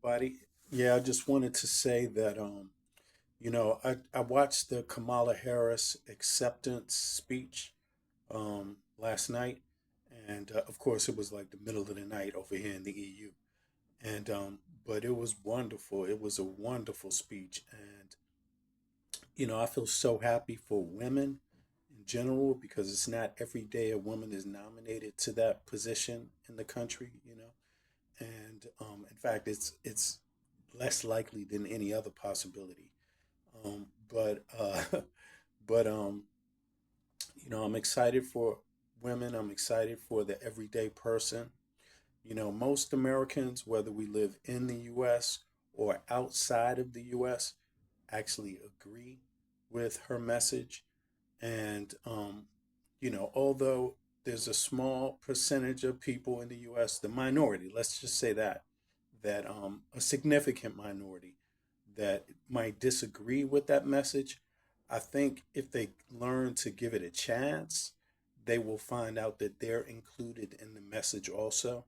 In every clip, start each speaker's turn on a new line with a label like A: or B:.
A: everybody. Yeah, I just wanted to say that I watched the Kamala Harris acceptance speech last night, and of course it was like the middle of the night over here in the EU. And but it was wonderful. It was a wonderful speech, and I feel so happy for women in general because it's not every day a woman is nominated to that position in the country. And in fact, it's less likely than any other possibility. But but I'm excited for women. I'm excited for the everyday person. Most Americans, whether we live in the U.S. or outside of the U.S., actually agree with her message. And although there's a small percentage of people in the U.S., the minority, let's just say that a significant minority that might disagree with that message, I think if they learn to give it a chance, they will find out that they're included in the message also.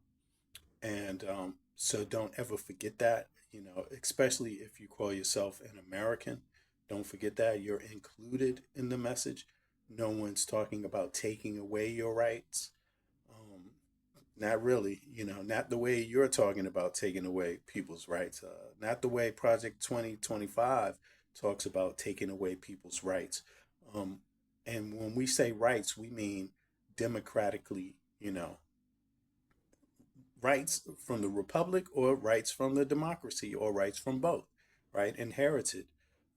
A: And so don't ever forget that, especially if you call yourself an American, don't forget that you're included in the message. No one's talking about taking away your rights. Not really, not the way you're talking about taking away people's rights. Not the way Project 2025 talks about taking away people's rights. Um, and when we say rights, we mean democratically, rights from the republic or rights from the democracy or rights from both, right? Inherited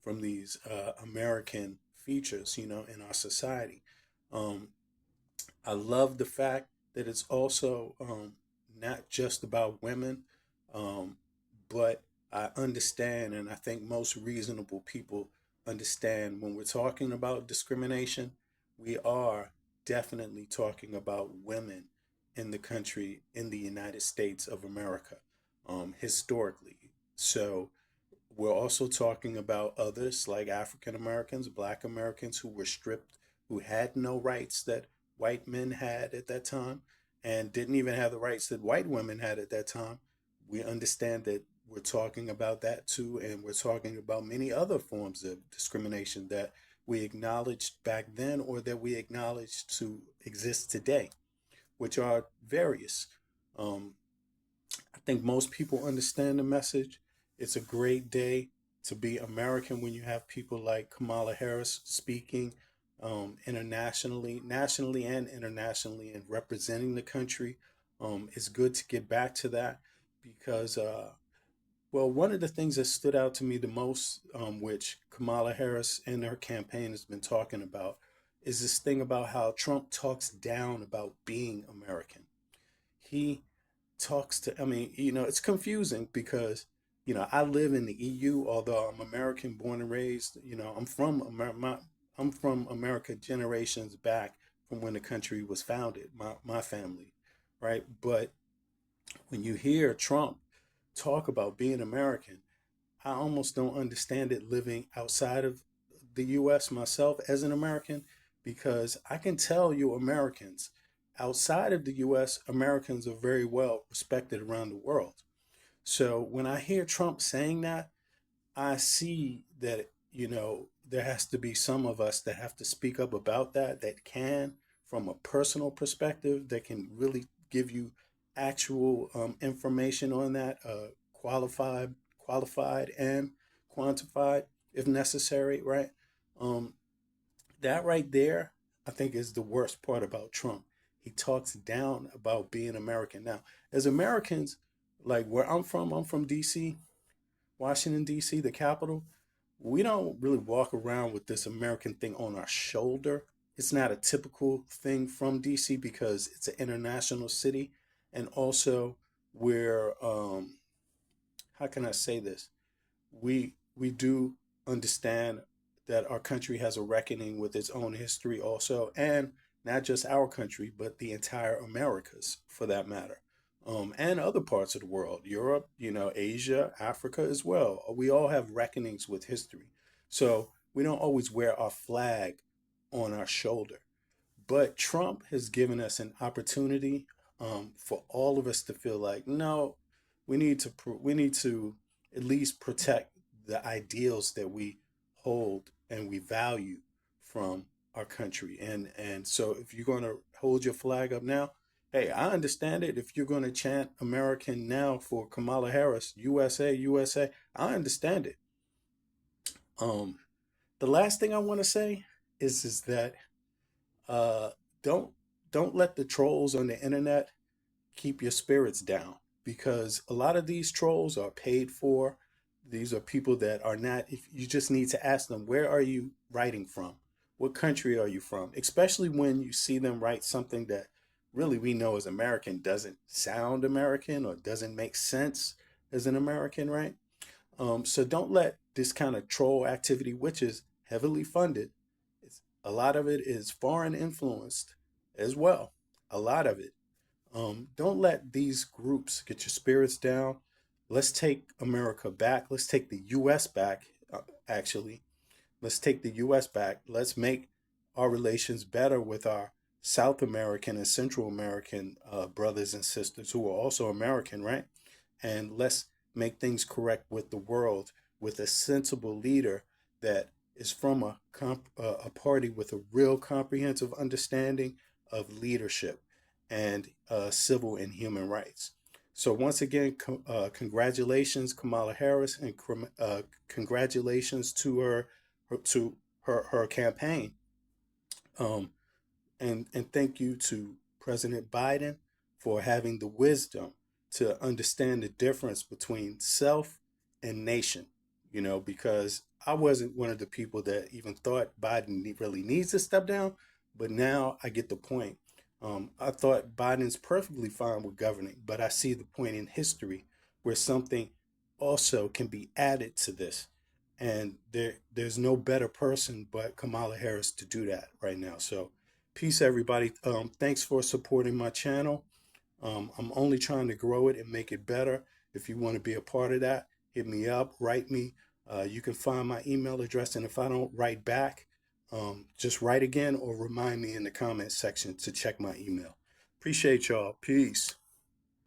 A: from these American features, in our society. Um, I love the fact that it's also not just about women, um, but I understand, and I think most reasonable people understand when we're talking about discrimination, we are definitely talking about women in the country, in the United States of America, historically. So we're also talking about others like African Americans, Black Americans who were stripped, who had no rights that white men had at that time and didn't even have the rights that white women had at that time. We understand that we're talking about that too, and we're talking about many other forms of discrimination that we acknowledged back then or that we acknowledge to exist today, which are various. Um, I think most people understand the message. It's a great day to be American when you have people like Kamala Harris speaking internationally, nationally, and internationally, and representing the country. It's good to get back to that because, well, one of the things that stood out to me the most, which Kamala Harris and her campaign has been talking about, is this thing about how Trump talks down about being American. He talks to, I mean, it's confusing because, I live in the EU, although I'm American born and raised, I'm from America generations back from when the country was founded, my family, right? But when you hear Trump talk about being American, I almost don't understand it living outside of the US myself as an American because I can tell you Americans outside of the US, Americans are very well respected around the world. So when I hear Trump saying that, I see that, there has to be some of us that have to speak up about that, that can, from a personal perspective, that can really give you actual information on that, qualified and quantified if necessary, right? Um, that right there, I think, is the worst part about Trump. He talks down about being American. Now, as Americans, like where I'm from DC, Washington, D.C., the capital, we don't really walk around with this American thing on our shoulder. It's not a typical thing from D.C. because it's an international city. And also, we're, how can I say this? We do understand that our country has a reckoning with its own history also, and not just our country, but the entire Americas for that matter, and other parts of the world, Europe, Asia, Africa as well. We all have reckonings with history, so we don't always wear our flag on our shoulder. But Trump has given us an opportunity for all of us to feel like, no, we need to at least protect the ideals that we hold and we value from our country. And so if you're going to hold your flag up now, hey, I understand it. If you're going to chant American now for Kamala Harris, USA, USA, I understand it. Um, the last thing I want to say is that uh, don't don't let the trolls on the internet keep your spirits down, because a lot of these trolls are paid for. These are people that are not, if you just need to ask them, where are you writing from? What country are you from? Especially when you see them write something that really we know as American doesn't sound American or doesn't make sense as an American, right? So don't let this kind of troll activity, which is heavily funded, a lot of it is foreign influenced as well. A lot of it. Don't let these groups get your spirits down. Let's take America back. Let's take the U.S. back, actually. Let's take the U.S. back. Let's make our relations better with our South American and Central American brothers and sisters who are also American, right? And let's make things correct with the world with a sensible leader that is from a party with a real comprehensive understanding of leadership and civil and human rights. So once again, congratulations, Kamala Harris, and congratulations to her campaign. Um, and thank you to President Biden for having the wisdom to understand the difference between self and nation. Because I wasn't one of the people that even thought Biden really needs to step down, but now I get the point. I thought Biden's perfectly fine with governing, but I see the point in history where something also can be added to this. And there's no better person but Kamala Harris to do that right now. So peace, everybody. Thanks for supporting my channel. I'm only trying to grow it and make it better. If you want to be a part of that, hit me up, write me. You can find my email address, and if I don't write back, just write again or remind me in the comment section to check my email. Appreciate y'all. Peace.